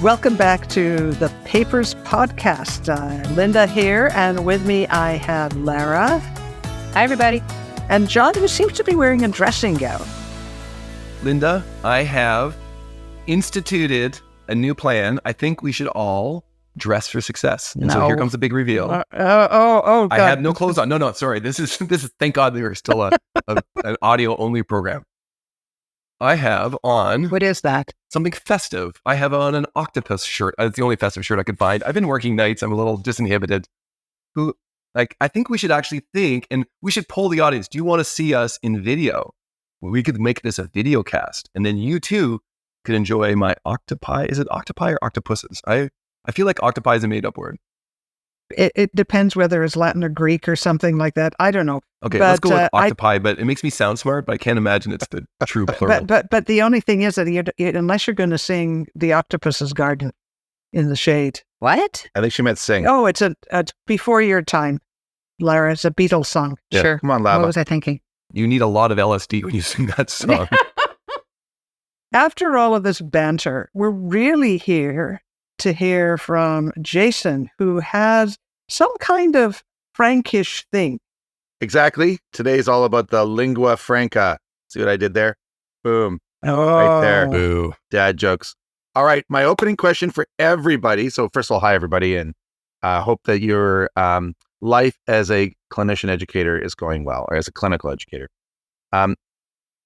Welcome back to the Papers Podcast. Linda here, and with me I have Lara. Hi, everybody. And John, who seems to be wearing a dressing gown. Linda, I have instituted a new plan. I think we should all dress for success. And so here comes the big reveal. God. I have no clothes on. No, sorry. This is. Thank God we are still an audio only program. I have on. What is that? Something festive. I have on an octopus shirt. It's the only festive shirt I could find. I've been working nights. I'm a little disinhibited. I think we should actually think, and we should poll the audience. Do you want to see us in video? Well, we could make this a video cast, and then you too could enjoy my octopi. Is it octopi or octopuses? I feel like octopi is a made-up word. It depends whether it's Latin or Greek or something like that. I don't know. Okay, let's go with octopi, but it makes me sound smart, but I can't imagine it's the true plural. But the only thing is that unless you're going to sing The Octopus's Garden in the Shade. What? I think she meant sing. Oh, it's a before your time, Lara. It's a Beatles song. Yeah. Sure. Come on, Lava. What was I thinking? You need a lot of LSD when you sing that song. After all of this banter, we're really here to hear from Jason, who has some kind of Frankish thing. Exactly. Today's all about the lingua franca. See what I did there? Boom. Right there. Boo. Dad jokes. All right. My opening question for everybody. So first of all, hi, everybody. And hope that your life as a clinician educator is going well, or as a clinical educator.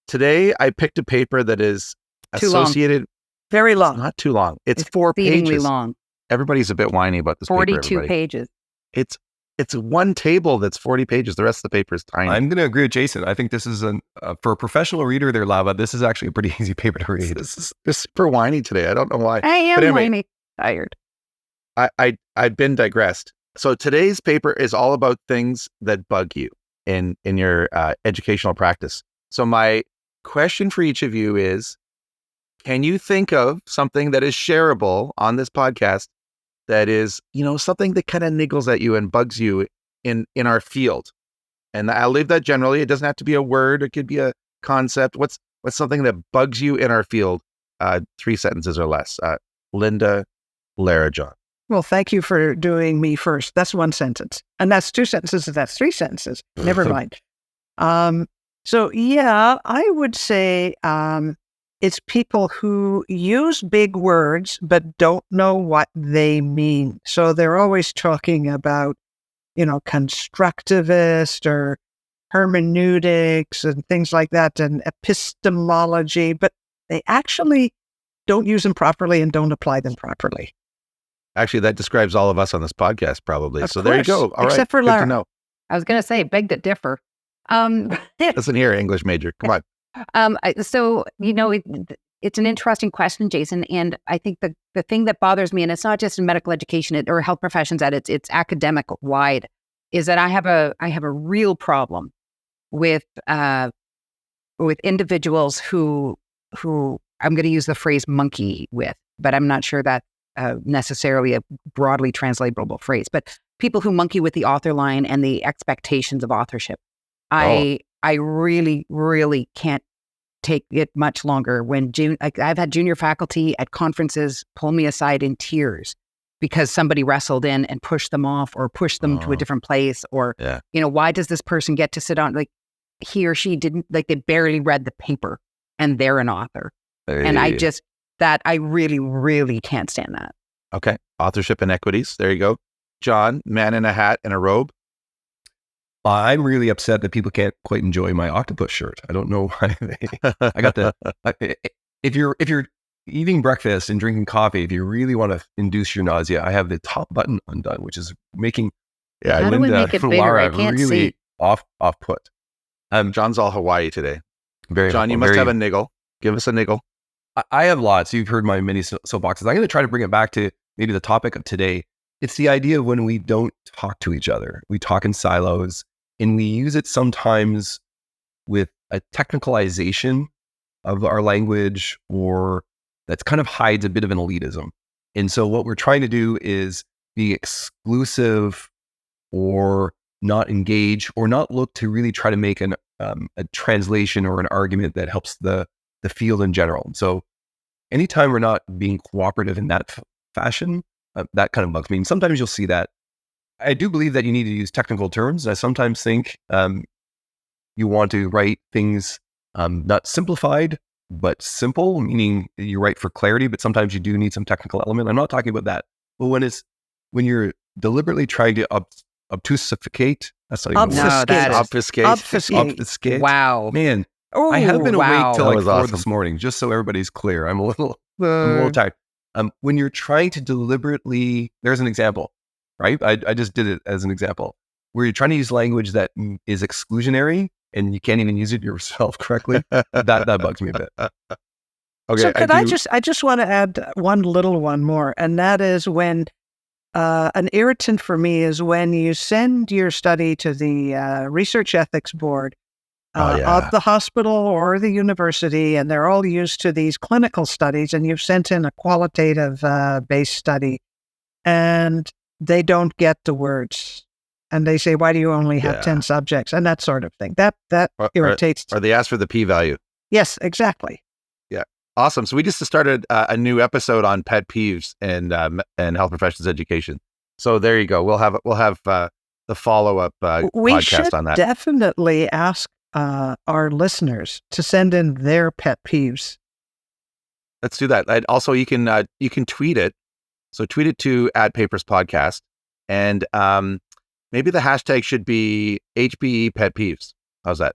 Today, I picked a paper that is associated. Very long. It's not too long. It's 4 Exceedingly pages. long. Everybody's a bit whiny about this 42 paper, everybody. pages. It's one table that's 40 pages. The rest of the paper is tiny. I'm going to agree with Jason. I think this is for a professional reader there, Lava, this is actually a pretty easy paper to read. This is super whiny today. I don't know why. I am But anyway, whiny. Tired. I'd been digressed. So today's paper is all about things that bug you in your educational practice. So my question for each of you is, can you think of something that is shareable on this podcast that is, something that kind of niggles at you and bugs you in our field? And I'll leave that generally. It doesn't have to be a word. It could be a concept. What's something that bugs you in our field? 3 sentences or less. Linda, Lara, John. Well, thank you for doing me first. That's 1 sentence. And that's 2 sentences, and that's 3 sentences. Never mind. So yeah, I would say it's people who use big words but don't know what they mean. So they're always talking about, constructivist or hermeneutics and things like that, and epistemology, but they actually don't use them properly and don't apply them properly. Actually, that describes all of us on this podcast, probably. Of So there you course, go. All right. except for Good Lara. to know. I was going to say, beg to differ. Listen here, English major. Come on. So, it's an interesting question, Jason. And I think the thing that bothers me, and it's not just in medical education or health professions, that it's academic wide, is that I have a real problem with individuals who I'm going to use the phrase monkey with, but I'm not sure that necessarily a broadly translatable phrase, but people who monkey with the author line and the expectations of authorship. I really, really can't take it much longer when I've had junior faculty at conferences pull me aside in tears because somebody wrestled in and pushed them off or pushed them to a different place, or, why does this person get to sit on, like he or she didn't, like they barely read the paper and they're an author. Hey. And I really, really can't stand that. Okay. Authorship inequities. There you go. John, man in a hat and a robe. I'm really upset that people can't quite enjoy my octopus shirt. I don't know why. I got if you're eating breakfast and drinking coffee, if you really want to induce your nausea, I have the top button undone, which is making How do we make it bigger? Lara I can't really see. off put. John's all Hawaii today. Very John, you must have a niggle. Give us a niggle. I have lots. You've heard my mini soapboxes. I'm going to try to bring it back to maybe the topic of today. It's the idea of when we don't talk to each other. We talk in silos, and we use it sometimes with a technicalization of our language, or that's kind of hides a bit of an elitism. And so what we're trying to do is be exclusive or not engage or not look to really try to make a translation or an argument that helps the field in general. So anytime we're not being cooperative in that fashion. That kind of bugs me. And sometimes you'll see that. I do believe that you need to use technical terms. I sometimes think you want to write things not simplified, but simple, meaning you write for clarity, but sometimes you do need some technical element. I'm not talking about that. But when you're deliberately trying to obtrusificate, that's not even obfuscate. Wow. Man, Ooh, I have been awake till That like was 4 awesome. this morning, just so everybody's clear. I'm a little tired. When you're trying to deliberately, there's an example, right? I just did it as an example, where you're trying to use language that is exclusionary and you can't even use it yourself correctly. that bugs me a bit. Okay. So I just want to add one little one more, and that is when an irritant for me is when you send your study to the research ethics board of the hospital or the university, and they're all used to these clinical studies, and you've sent in a qualitative based study, and they don't get the words. And they say, why do you only have 10 subjects? And that sort of thing. That irritates. Or they ask for the p-value. Yes, exactly. Yeah. Awesome. So we just started a new episode on pet peeves and health professions education. So there you go. We'll have the follow-up podcast on that. We should definitely ask our listeners to send in their pet peeves. Let's do that. Also, you can tweet it. So tweet it to @PapersPodcast. And maybe the hashtag should be HPE pet peeves. How's that?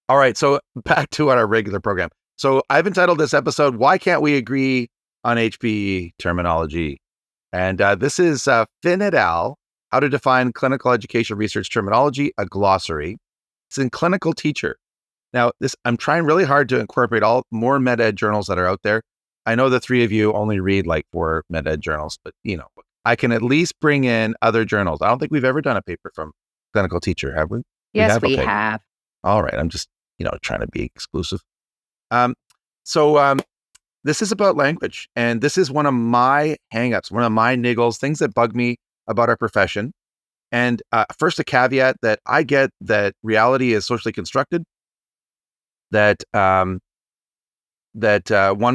All right. So back to our regular program. So I've entitled this episode, Why Can't We Agree on HPE Terminology? And this is Finn et al., How to Define Clinical Education Research Terminology, a glossary. It's in Clinical Teacher. Now, I'm trying really hard to incorporate more med-ed journals that are out there. I know the three of you only read like 4 med-ed journals, but I can at least bring in other journals. I don't think we've ever done a paper from Clinical Teacher, have we? Yes, we have. All right. I'm just, trying to be exclusive. So this is about language. And this is one of my hangups, one of my niggles, things that bug me about our profession. And first, a caveat that I get that reality is socially constructed, that one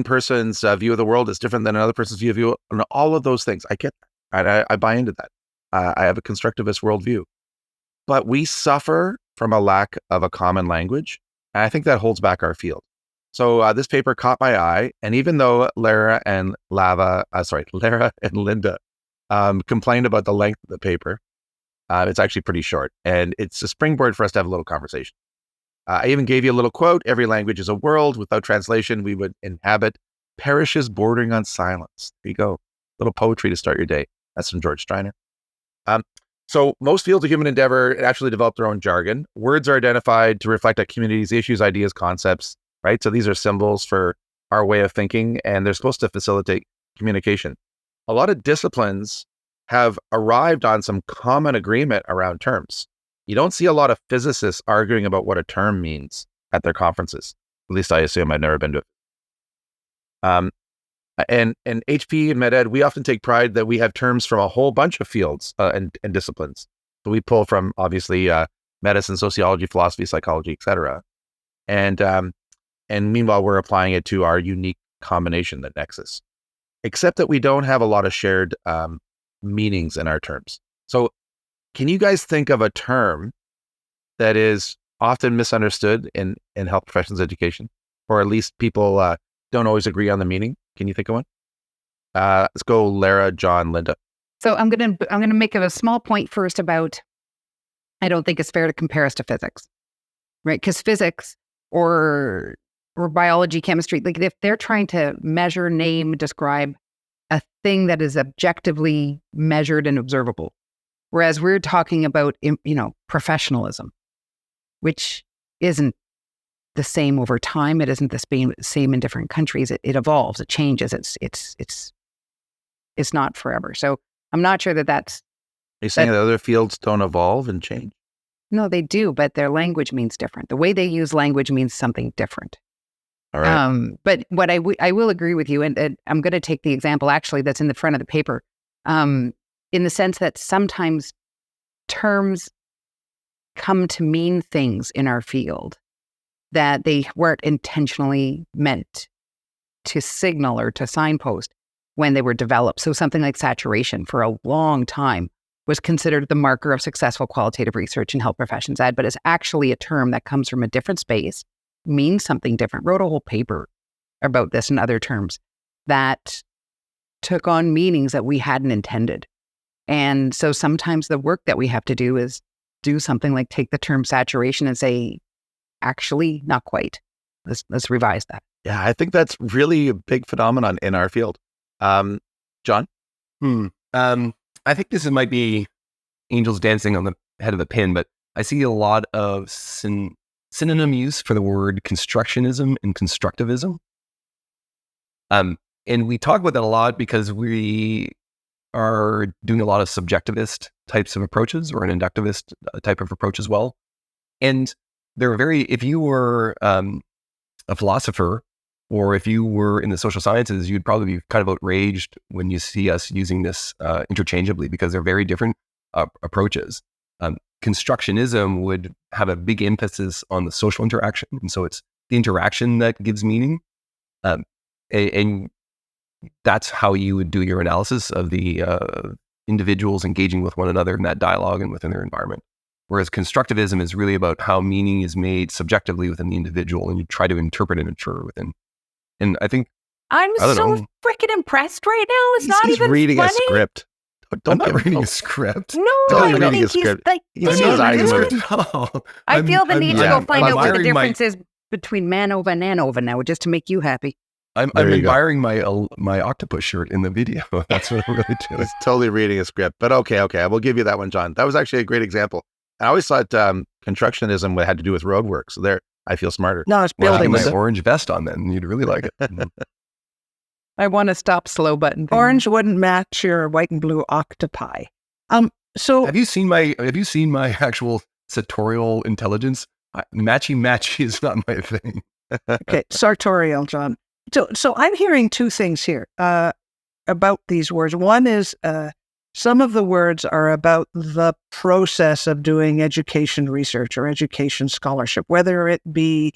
person's view of the world is different than another person's view of you, and all of those things. I get that. I buy into that. I have a constructivist worldview. But we suffer from a lack of a common language, and I think that holds back our field. So this paper caught my eye, and even though Lara and Linda complained about the length of the paper, it's actually pretty short, and it's a springboard for us to have a little conversation. I even gave you a little quote. Every language is a world. Without translation, we would inhabit parishes bordering on silence. There you go. Little poetry to start your day. That's from George Steiner. So most fields of human endeavor actually develop their own jargon. Words are identified to reflect a community's issues, ideas, concepts, right? So these are symbols for our way of thinking, and they're supposed to facilitate communication. A lot of disciplines have arrived on some common agreement around terms. You don't see a lot of physicists arguing about what a term means at their conferences. At least I assume. I've never been to it. And HPE and MedEd, we often take pride that we have terms from a whole bunch of fields and disciplines. So we pull from obviously medicine, sociology, philosophy, psychology, etc. And meanwhile, we're applying it to our unique combination, the nexus. Except that we don't have a lot of shared meanings in our terms. So can you guys think of a term that is often misunderstood in health professions education, or at least people don't always agree on the meaning? Can you think of one? Let's go, Lara, John, Linda. So I'm gonna make a small point first about, I don't think it's fair to compare us to physics, right? Because physics or biology, chemistry, like if they're trying to measure, name, describe a thing that is objectively measured and observable, whereas we're talking about, professionalism, which isn't the same over time. It isn't the same in different countries. It evolves, it changes. It's not forever. So I'm not sure that's. Are you saying that other fields don't evolve and change? No, they do, but their language means different. The way they use language means something different. All right. But what I will agree with you, and I'm going to take the example actually that's in the front of the paper, in the sense that sometimes terms come to mean things in our field that they weren't intentionally meant to signal or to signpost. when they were developed. So something like saturation for a long time was considered the marker of successful qualitative research in health professions ed, but it's actually a term that comes from a different space, means something different. Wrote a whole paper about this and other terms that took on meanings that we hadn't intended. And so sometimes the work that we have to do is do something like take the term saturation and say, actually, not quite. Let's revise that. Yeah, I think that's really a big phenomenon in our field. John? I think this might be angels dancing on the head of a pin, but I see a lot of synonym use for the word constructionism and constructivism. And we talk about that a lot because we are doing a lot of subjectivist types of approaches or an inductivist type of approach as well. And they're if you were a philosopher, or if you were in the social sciences, you'd probably be kind of outraged when you see us using this interchangeably, because they're very different approaches. Constructionism would have a big emphasis on the social interaction. And so it's the interaction that gives meaning. And that's how you would do your analysis of the individuals engaging with one another in that dialogue and within their environment. Whereas constructivism is really about how meaning is made subjectively within the individual, and you try to interpret and infer within. And I think I'm so freaking impressed right now. It's not even reading funny. a script. I'm not reading a script. No, Totally I reading think a script. he's like, He's damn, not dude. reading a script. I feel the need to go find out what the admiring difference is between Manova and Anova now, just to make you happy. I'm admiring my octopus shirt in the video. That's what I'm really doing. He's totally reading a script. But okay, I will give you that one, John. That was actually a great example. I always thought constructionism had to do with road work. So there, I feel smarter. No, it's Well, I have buildings. my orange vest on then. You'd really like it. I want to stop slow button. Thing. Orange wouldn't match your white and blue octopi. So Have you seen my actual sartorial intelligence? Matchy is not my thing. okay, sartorial, John. So I'm hearing two things here about these words. One is some of the words are about the process of doing education research or education scholarship, whether it be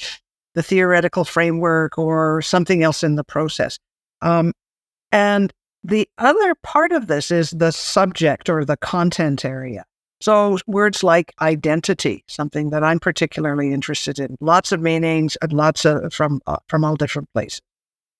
the theoretical framework or something else in the process. And the other part of this is the subject or the content area. So words like identity, something that I'm particularly interested in, lots of meanings and lots of from all different places.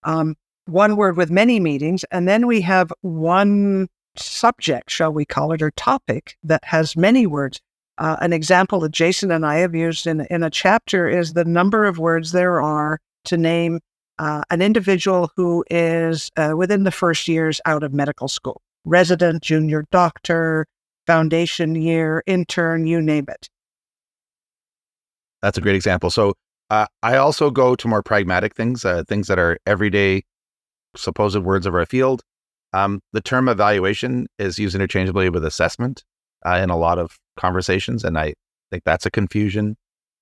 One word with many meanings, and then we have one subject, shall we call it, or topic that has many words. An example that Jason and I have used in a chapter is the number of words there are to name an individual who is within the first years out of medical school. Resident, junior doctor, foundation year, intern, you name it. That's a great example. So I also go to more pragmatic things, things that are everyday supposed words of our field. The term evaluation is used interchangeably with assessment in a lot of conversations, and I think that's a confusion.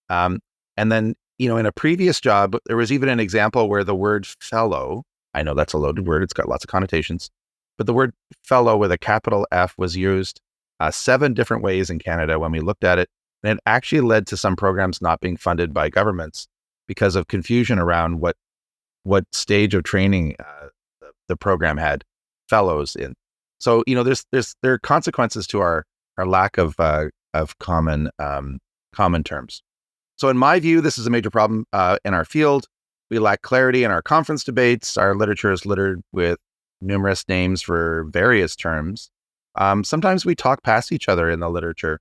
And then, in a previous job, there was even an example where the word fellow, I know that's a loaded word, it's got lots of connotations, but the word fellow with a capital F was used 7 different ways in Canada when we looked at it. And it actually led to some programs not being funded by governments because of confusion around what stage of training the program had fellows in. So, there are consequences to our lack of common terms. So in my view, this is a major problem in our field. We lack clarity in our conference debates. Our literature is littered with numerous names for various terms. Sometimes we talk past each other in the literature.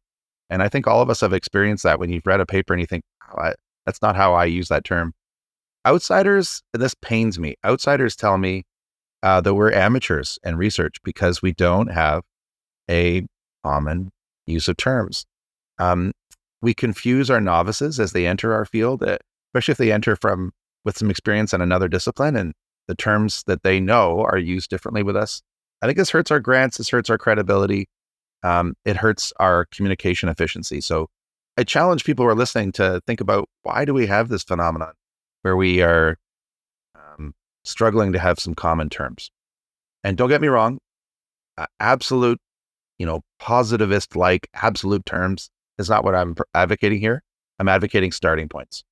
And I think all of us have experienced that when you've read a paper and you think, that's not how I use that term. Outsiders, this pains me. Outsiders tell me that we're amateurs in research because we don't have a common use of terms. We confuse our novices as they enter our field, especially if they enter with some experience in another discipline and the terms that they know are used differently with us. I think this hurts our grants, this hurts our credibility. It hurts our communication efficiency. So I challenge people who are listening to think about, why do we have this phenomenon where we are struggling to have some common terms? And don't get me wrong, absolute, positivist-like absolute terms is not what I'm advocating here. I'm advocating starting points.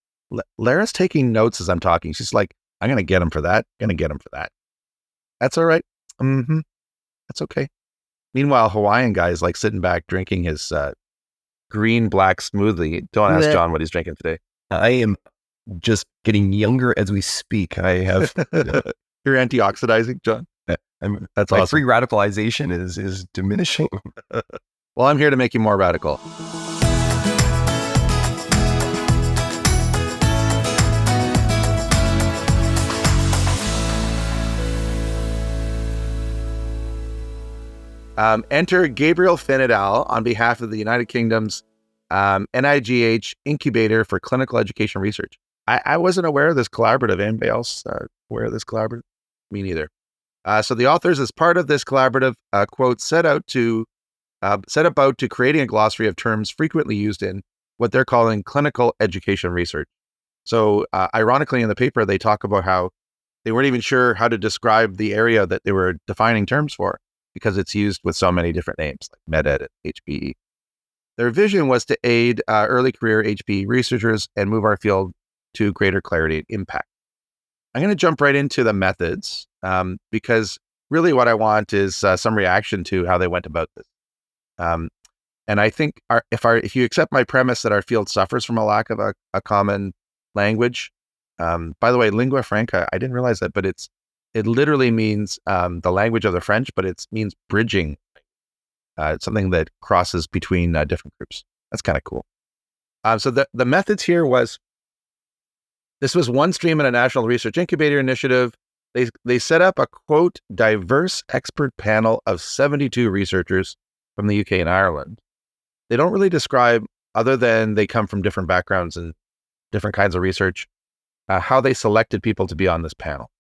Lara's taking notes as I'm talking. She's like, I'm going to get him for that. Going to get him for that. That's all right. Mm-hmm. That's okay. Meanwhile, Hawaiian guy's like sitting back drinking his green black smoothie. Don't ask Blech. John what he's drinking today. I am just getting younger as we speak. I have You're anti-oxidizing, John. That's my awesome. free radicalization is diminishing. Well, I'm here to make you more radical. Enter Gabriel Finn et al. On behalf of the United Kingdom's NIGH Incubator for Clinical Education Research. I wasn't aware of this collaborative. Anybody else aware of this collaborative? Me neither. So the authors, as part of this collaborative, quote, set about to creating a glossary of terms frequently used in what they're calling clinical education research. So ironically, in the paper, they talk about how they weren't even sure how to describe the area that they were defining terms for, because it's used with so many different names like MedEd and HPE. Their vision was to aid early career HPE researchers and move our field to greater clarity and impact. I'm going to jump right into the methods because really what I want is some reaction to how they went about this. And I think if you accept my premise that our field suffers from a lack of a common language, by the way, lingua franca, I didn't realize that, but it literally means the language of the French, but it means bridging. It's something that crosses between different groups. That's kind of cool. So the methods here this was one stream in a national research incubator initiative. They set up a, quote, diverse expert panel of 72 researchers from the UK and Ireland. They don't really describe, other than they come from different backgrounds and different kinds of research, how they selected people to be on this panel.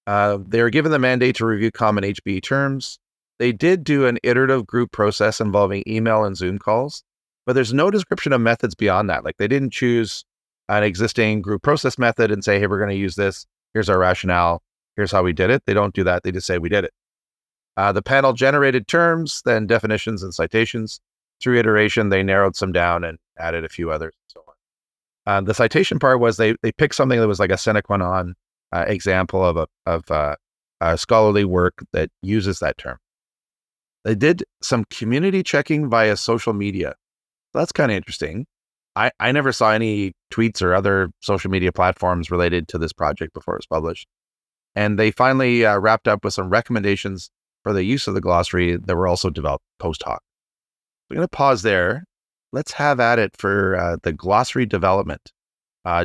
They were given the mandate to review common HPE terms. They did do an iterative group process involving email and Zoom calls, but there's no description of methods beyond that. Like they didn't choose an existing group process method and say, hey, we're going to use this. Here's our rationale. Here's how we did it. They don't do that. They just say we did it. The panel generated terms, then definitions and citations. Through iteration, they narrowed some down and added a few others and so on. The citation part was they picked something that was like a sine qua non example of a scholarly work that uses that term. They did some community checking via social media. That's kind of interesting. I never saw any tweets or other social media platforms related to this project before it was published. And they finally wrapped up with some recommendations for the use of the glossary that were also developed post hoc. We're going to pause there. Let's have at it for the glossary development.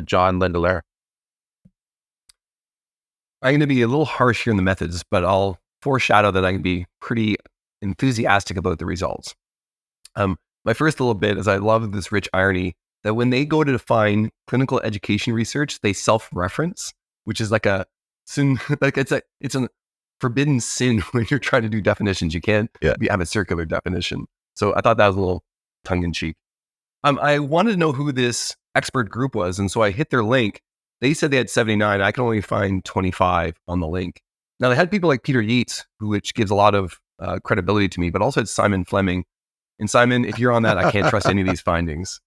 John Lindeler. I'm going to be a little harsh here in the methods, but I'll foreshadow that I can be pretty enthusiastic about the results. My first little bit is I love this rich irony that when they go to define clinical education research, they self-reference, which is like a sin, like it's a forbidden sin when you're trying to do definitions. You can't have a circular definition. So I thought that was a little tongue-in-cheek. I wanted to know who this expert group was, and so I hit their link. They said they had 79. I can only find 25 on the link. Now, they had people like Peter Yeats, which gives a lot of credibility to me, but also had Simon Fleming. And Simon, if you're on that, I can't trust any of these findings.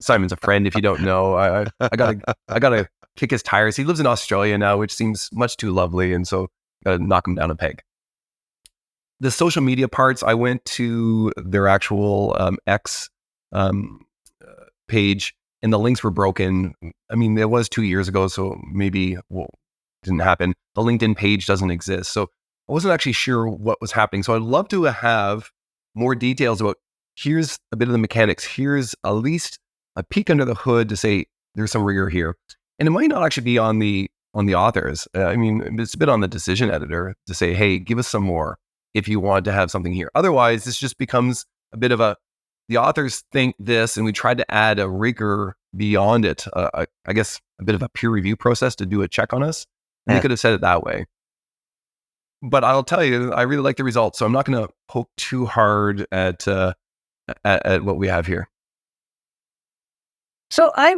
Simon's a friend, if you don't know. I gotta kick his tires. He lives in Australia now, which seems much too lovely, and so gotta knock him down a peg. The social media parts, I went to their actual X page, and the links were broken. I mean, it was 2 years ago, so maybe it didn't happen. The LinkedIn page doesn't exist, so I wasn't actually sure what was happening. So I'd love to have more details about, here's a bit of the mechanics. Here's at least a peek under the hood to say there's some rigor here. And it might not actually be on the authors. I mean, it's a bit on the decision editor to say, hey, give us some more if you want to have something here. Otherwise, this just becomes a bit of the authors think this, and we tried to add a rigor beyond it. I guess a bit of a peer review process to do a check on us. And they could have said it that way. But I'll tell you, I really like the results. So I'm not going to poke too hard at what we have here. So I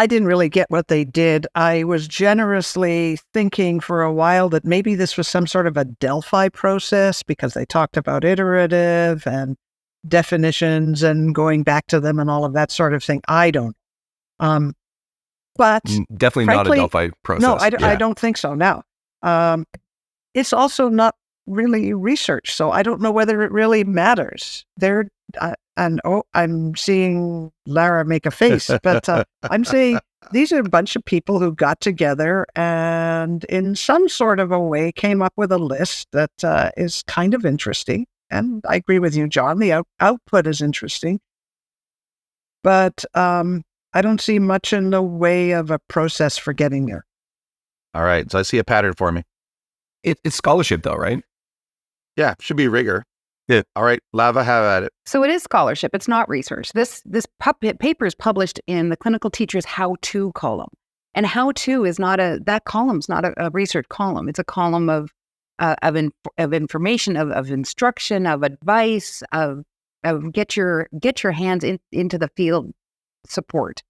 didn't really get what they did. I was generously thinking for a while that maybe this was some sort of a Delphi process, because they talked about iterative and definitions and going back to them and all of that sort of thing. I don't. But definitely frankly, not a Delphi process. No, I don't think so. Now, it's also not really research. So I don't know whether it really matters. I'm seeing Lara make a face, but I'm saying these are a bunch of people who got together and in some sort of a way came up with a list that is kind of interesting. And I agree with you, John, the output is interesting. But I don't see much in the way of a process for getting there. All right. So I see a pattern for me. It's scholarship though, right? Yeah, should be rigor. Yeah. All right, Lava, have at it. So it is scholarship. It's not research. This paper is published in the Clinical Teacher's How-To column. And how-to is that column's not a research column. It's a column of information, of instruction, of advice, of get your hands into the field support.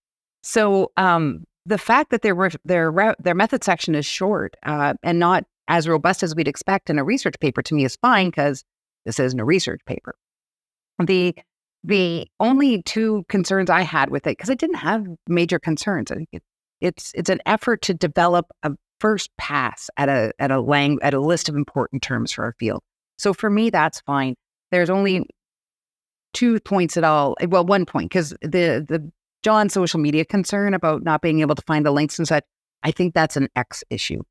So the fact that their method section is short and not as robust as we'd expect in a research paper, to me is fine, because this isn't a research paper. The only two concerns I had with it, because it didn't have major concerns, I think it's an effort to develop a first pass at a list of important terms for our field. So for me, that's fine. There's only 2 points at all. Well, 1 point, because the John's social media concern about not being able to find the links and such, I think that's an X issue.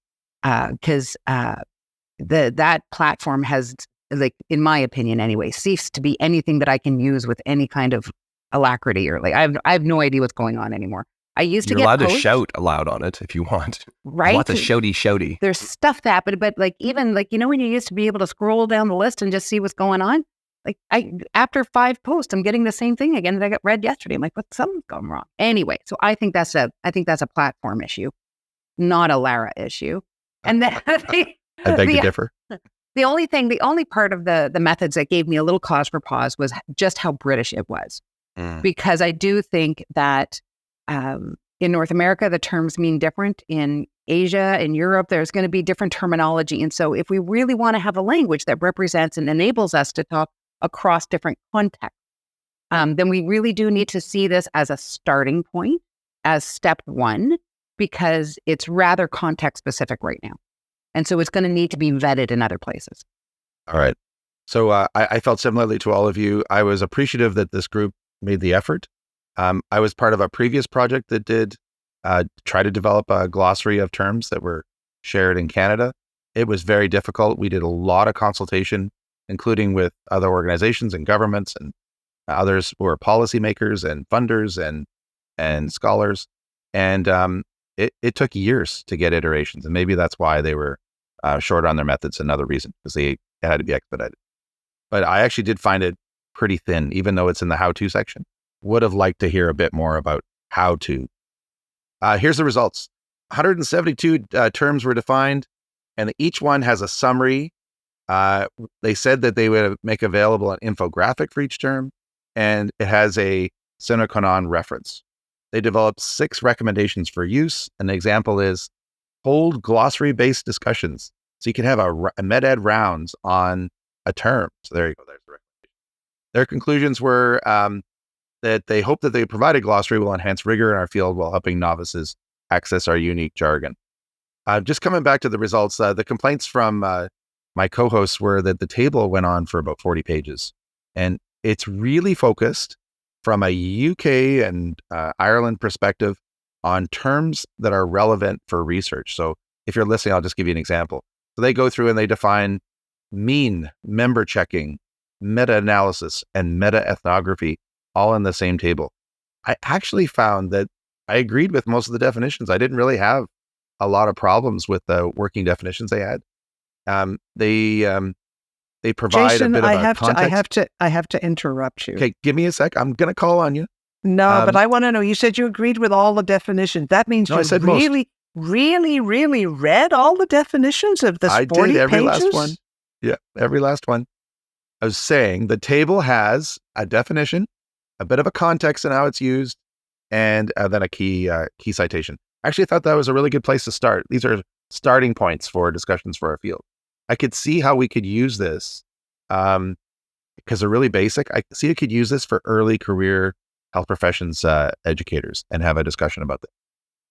Because that platform has, like, in my opinion anyway, ceased to be anything that I can use with any kind of alacrity, or like I have no idea what's going on anymore. I used You're to get allowed posts, to shout aloud on it if you want. right? You want the shouty. There's stuff that, but like, even like, when you used to be able to scroll down the list and just see what's going on, like after 5 posts, I'm getting the same thing again that I got read yesterday. I'm like, something's gone wrong. Anyway, so I think that's a platform issue, not a Lara issue. And then I beg to differ. The only part of the methods that gave me a little cause for pause was just how British it was. Because I do think that in North America, the terms mean different. In Asia, in Europe, there's going to be different terminology. And so if we really want to have a language that represents and enables us to talk across different contexts, then we really do need to see this as a starting point, as step 1, because it's rather context specific right now. And so it's going to need to be vetted in other places. All right. So I felt similarly to all of you. I was appreciative that this group made the effort. I was part of a previous project that did try to develop a glossary of terms that were shared in Canada. It was very difficult. We did a lot of consultation, including with other organizations and governments and others who are policymakers and funders and scholars. And it took years to get iterations. And maybe that's why they were short on their methods. Another reason, because they had to be expedited. But I actually did find it pretty thin, even though it's in the how-to section. Would have liked to hear a bit more about how to. Here's the results. 172 terms were defined, and each one has a summary. They said that they would make available an infographic for each term, and it has a sine qua non reference. They developed 6 recommendations for use. An example is hold glossary-based discussions. So you can have a med-ed rounds on a term. So there you go. There's the recommendation. Their conclusions were that they hope that the provided glossary will enhance rigor in our field while helping novices access our unique jargon. Just coming back to the results, the complaints from my co-hosts were that the table went on for about 40 pages. And it's really focused from a UK and Ireland perspective on terms that are relevant for research. So if you're listening, I'll just give you an example. So they go through and they define mean, member checking, meta-analysis, and meta-ethnography all in the same table. I actually found that I agreed with most of the definitions. I didn't really have a lot of problems with the working definitions they had. They provide Jason, a bit of context. I have to interrupt you. Okay, give me a sec. I'm going to call on you. No, but I want to know. You said you agreed with all the definitions. That means No, I you said really, really, really read all the definitions of this 40 did every pages? last one. Yeah, every last one. I was saying the table has a definition, a bit of a context in how it's used, and then a key citation. Actually, I thought that was a really good place to start. These are starting points for discussions for our field. I could see how we could use this because they're really basic. I could use this for early career health professions educators and have a discussion about that.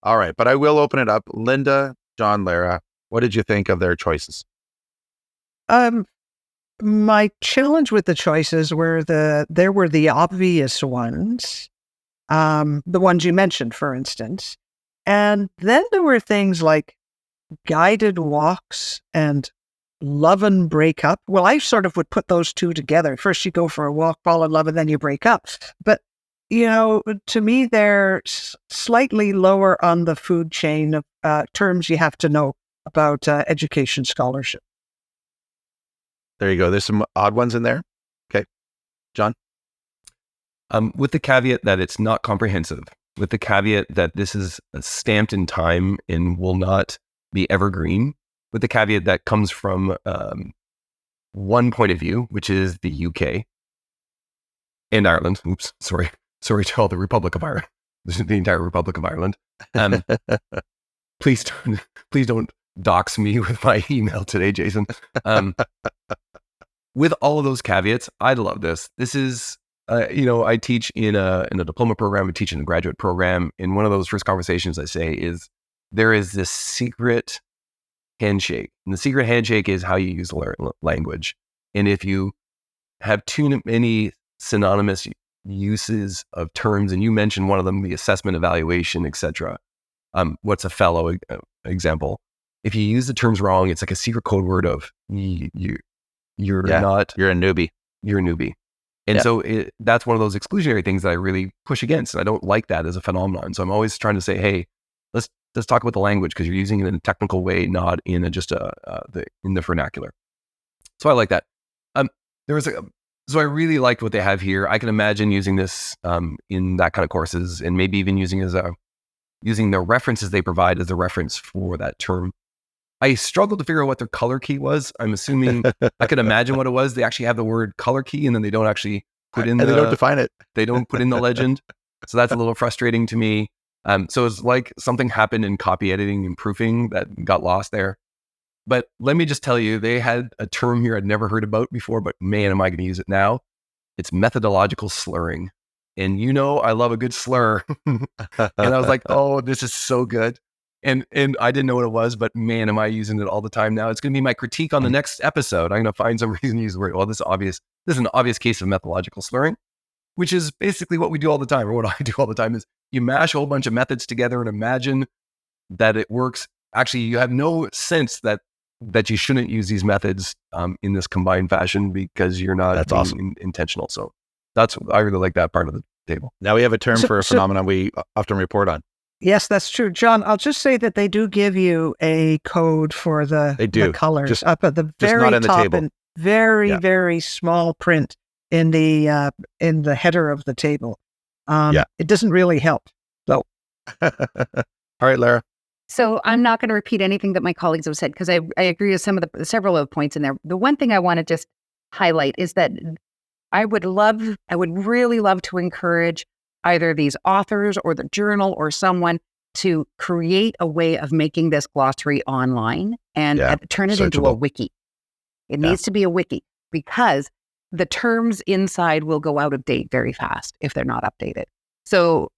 All right, but I will open it up. Linda, John, Lara, what did you think of their choices? My challenge with the choices were there were the obvious ones, the ones you mentioned, for instance. And then there were things like guided walks and love and break up. Well, I sort of would put those two together. First you go for a walk, fall in love, and then you break up. But, to me, they're slightly lower on the food chain of terms you have to know about education scholarship. There you go. There's some odd ones in there. Okay. John? With the caveat that it's not comprehensive, with the caveat that this is stamped in time and will not be evergreen, with the caveat that comes from one point of view, which is the UK and Ireland. Oops, sorry to all the Republic of Ireland, the entire Republic of Ireland. Please don't dox me with my email today, Jason. With all of those caveats, I love this. This is, I teach in a diploma program, I teach in a graduate program. And one of those first conversations I say is, there is this secret handshake. And the secret handshake is how you use language. And if you have too many synonymous uses of terms, and you mentioned one of them, the assessment, evaluation, etc. What's a fellow example? If you use the terms wrong, it's like a secret code word of you're a newbie. You're a newbie. And so that's one of those exclusionary things that I really push against. And I don't like that as a phenomenon. So I'm always trying to say, hey, let's talk about the language, because you're using it in a technical way, not in in the vernacular. So I like that. So I really liked what they have here. I can imagine using this in that kind of courses, and maybe even using the references they provide as a reference for that term. I struggled to figure out what their color key was. I'm assuming I could imagine what it was. They actually have the word color key, and then they don't actually put in they don't define it. They don't put in the legend. So that's a little frustrating to me. So it's like something happened in copy editing and proofing that got lost there. But let me just tell you, they had a term here I'd never heard about before, but man, am I going to use it now. It's methodological slurring. And I love a good slur. And I was like, oh, this is so good. And I didn't know what it was, but man, am I using it all the time now. It's going to be my critique on the next episode. I'm going to find some reason to use the word. Well, this is an obvious case of methodological slurring, which is basically what we do all the time, or what I do all the time, is you mash a whole bunch of methods together and imagine that it works. Actually, you have no sense that you shouldn't use these methods in this combined fashion, because you're not intentional. So I really like that part of the table. Now we have a term for a phenomenon we often report on. Yes, that's true. John, I'll just say that they do give you a code for the colors just up at the very top, and very small print in the header of the table. It doesn't really help, though. All right, Lara. So I'm not going to repeat anything that my colleagues have said, because I agree with several of the points in there. The one thing I want to just highlight is that I would really love to encourage either these authors or the journal or someone to create a way of making this glossary online and turn it into a wiki. It needs to be a wiki, because the terms inside will go out of date very fast if they're not updated. So,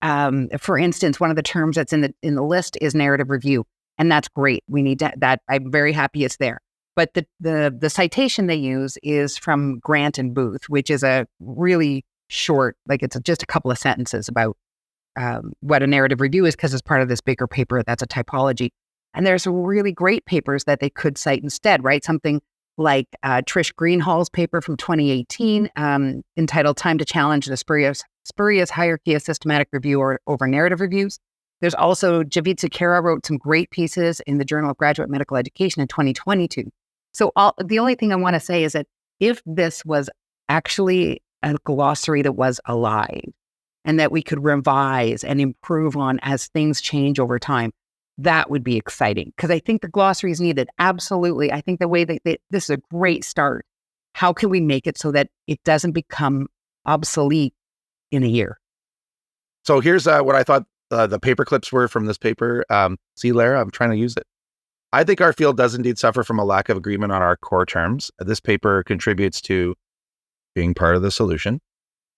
for instance, one of the terms that's in the list is narrative review, and that's great. We need that. I'm very happy it's there. But the citation they use is from Grant and Booth, which is a really short, like it's just a couple of sentences about what a narrative review is, because it's part of this bigger paper that's a typology. And there's some really great papers that they could cite instead, right? Something like Trish Greenhall's paper from 2018 entitled Time to Challenge the Spurious Hierarchy of Systematic Review over Narrative Reviews. There's also Javid Sakara wrote some great pieces in the Journal of Graduate Medical Education in 2022. So the only thing I want to say is that if this was actually a glossary that was alive and that we could revise and improve on as things change over time, that would be exciting, because I think the glossary is needed. Absolutely. I think the way that this is a great start. How can we make it so that it doesn't become obsolete in a year? So here's what I thought the paper clips were from this paper. See, Lara, I'm trying to use it. I think our field does indeed suffer from a lack of agreement on our core terms. This paper contributes to being part of the solution.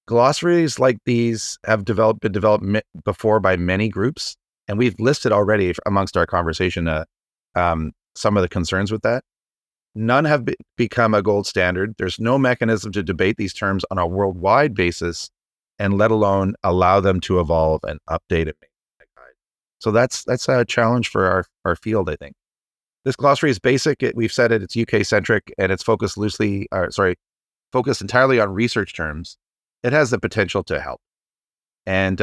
Glossaries like these have been developed before by many groups, and we've listed already amongst our conversation some of the concerns with that. None have become a gold standard. There's no mechanism to debate these terms on a worldwide basis, and let alone allow them to evolve and update it. So that's a challenge for our field, I think. This glossary is basic. We've said it. It's UK centric, and it's focused entirely on research terms. It has the potential to help. And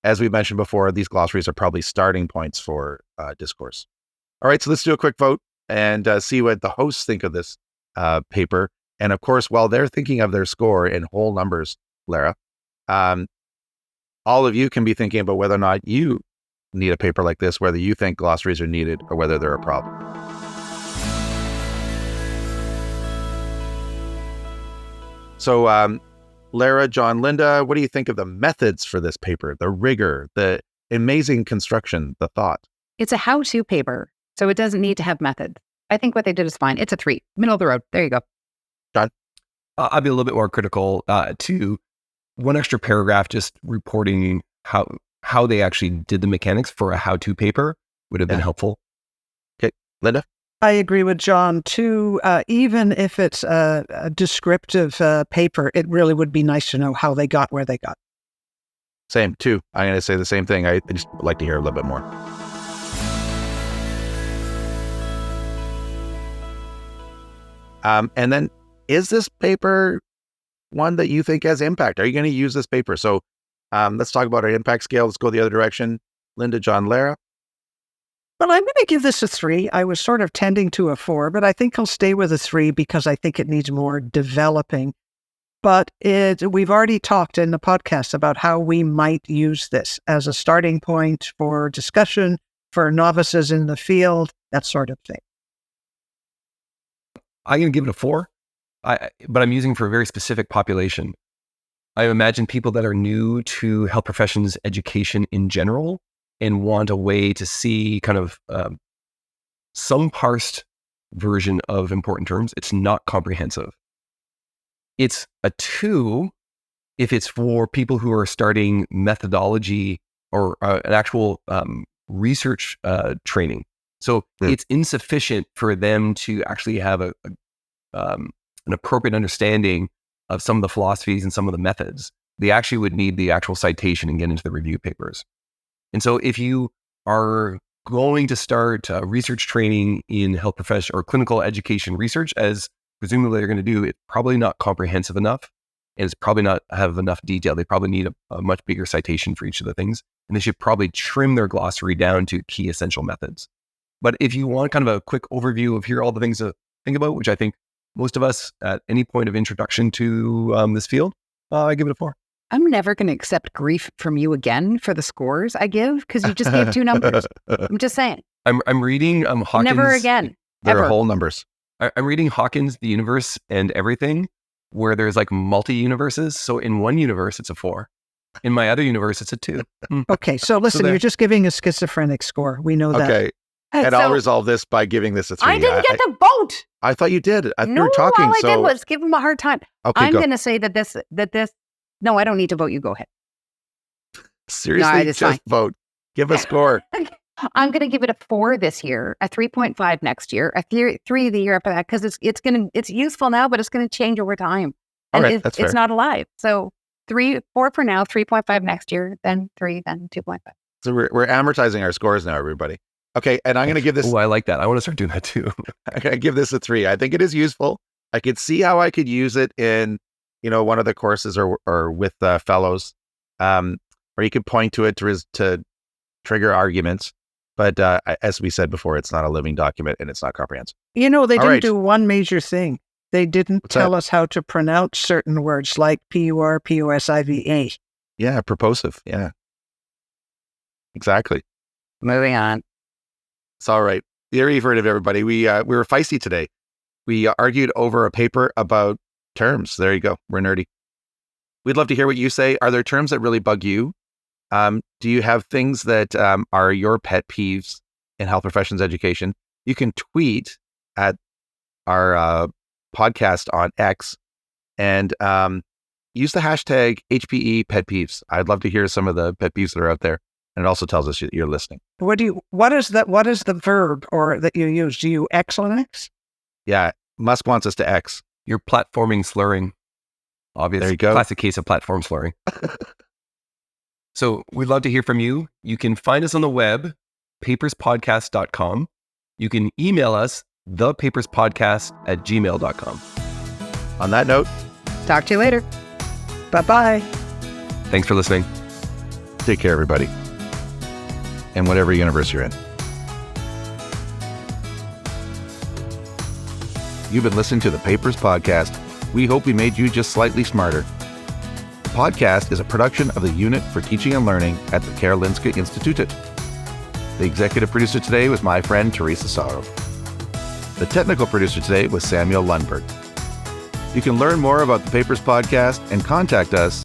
as we mentioned before, these glossaries are probably starting points for discourse. All right, so let's do a quick vote and see what the hosts think of this paper. And of course, while they're thinking of their score in whole numbers, Lara, all of you can be thinking about whether or not you need a paper like this, whether you think glossaries are needed or whether they're a problem. So, Lara, John, Linda, what do you think of the methods for this paper, the rigor, the amazing construction, the thought? It's a how-to paper, so it doesn't need to have methods. I think what they did is fine. It's a 3, middle of the road. There you go. John? I'll be a little bit more critical to one extra paragraph just reporting how they actually did the mechanics for a how-to paper would have been helpful. Okay, Linda? I agree with John too. Even if it's a descriptive paper, it really would be nice to know how they got where they got. Same, too. I'm going to say the same thing. I just would like to hear a little bit more. And then, is this paper one that you think has impact? Are you going to use this paper? So let's talk about our impact scale. Let's go the other direction. Linda, John, Lara. Well, I'm going to give this a 3. I was sort of tending to a 4, but I think I'll stay with a 3 because I think it needs more developing. But we've already talked in the podcast about how we might use this as a starting point for discussion, for novices in the field, that sort of thing. I'm going to give it a 4, but I'm using for a very specific population. I imagine people that are new to health professions education in general and want a way to see kind of some parsed version of important terms. It's not comprehensive. It's a 2 if it's for people who are starting methodology or an actual research training. So it's insufficient for them to actually have an appropriate understanding of some of the philosophies and some of the methods. They actually would need the actual citation and get into the review papers. And so if you are going to start research training in health profession or clinical education research, as presumably they're going to do, it's probably not comprehensive enough, and it's probably not have enough detail. They probably need a much bigger citation for each of the things, and they should probably trim their glossary down to key essential methods. But if you want kind of a quick overview of here are all the things to think about, which I think most of us at any point of introduction to this field, I give it a 4. I'm never going to accept grief from you again for the scores I give because you just gave 2 numbers. I'm just saying. I'm reading Hawkins. Never again. They're Ever. whole numbers. I'm reading Hawkins, The Universe and Everything, where there's like multi-universes. So in one universe, it's a 4. In my other universe, it's a 2. Okay, so listen, you're just giving a schizophrenic score. We know that. Okay. And I'll resolve this by giving this a 3. I didn't get to vote. I thought you did. No, you were talking. all I did was give him a hard time. Okay, I'm going to say that this. No, I don't need to vote. You go ahead. Seriously, just fine. vote. Give a score. I'm going to give it a 4 this year, a 3.5 next year, a 3 the year after that, because it's useful now, but it's going to change over time. And All right, that's fair. It's not alive. So 4 for now, 3.5 next year, then 3, then 2.5. So we're amortizing our scores now, everybody. Okay, and I'm going to give this. Oh, I like that. I want to start doing that too. I'm going to give this a 3. I think it is useful. I could see how I could use it in, one of the courses or with fellows, or you could point to it to trigger arguments. But as we said before, it's not a living document and it's not comprehensive. They didn't do one major thing. They didn't tell us how to pronounce certain words like PUR, POSIVA. Yeah, purposive. Yeah, exactly. Moving on. It's all right. There you've heard of everybody. We were feisty today. We argued over a paper about terms. There you go. We're nerdy. We'd love to hear what you say. Are there terms that really bug you? Do you have things that are your pet peeves in health professions education? You can tweet at our podcast on X and use the hashtag HPE pet peeves. I'd love to hear some of the pet peeves that are out there. And it also tells us you're listening. What is the verb or that you use? Do you X on X? Yeah. Musk wants us to X. You're platforming slurring. Obvious. There you go. Classic case of platform slurring. So we'd love to hear from you. You can find us on the web, paperspodcast.com. You can email us, thepaperspodcast@gmail.com. On that note, Talk to you later. Bye-bye. Thanks for listening. take care, everybody. In whatever universe you're in. You've been listening to the Papers Podcast. We hope we made you just slightly smarter. The podcast is a production of the Unit for Teaching and Learning at the Karolinska Institutet. The executive producer today was my friend Teresa Sörö. The technical producer today was Samuel Lundberg. You can learn more about the Papers Podcast and contact us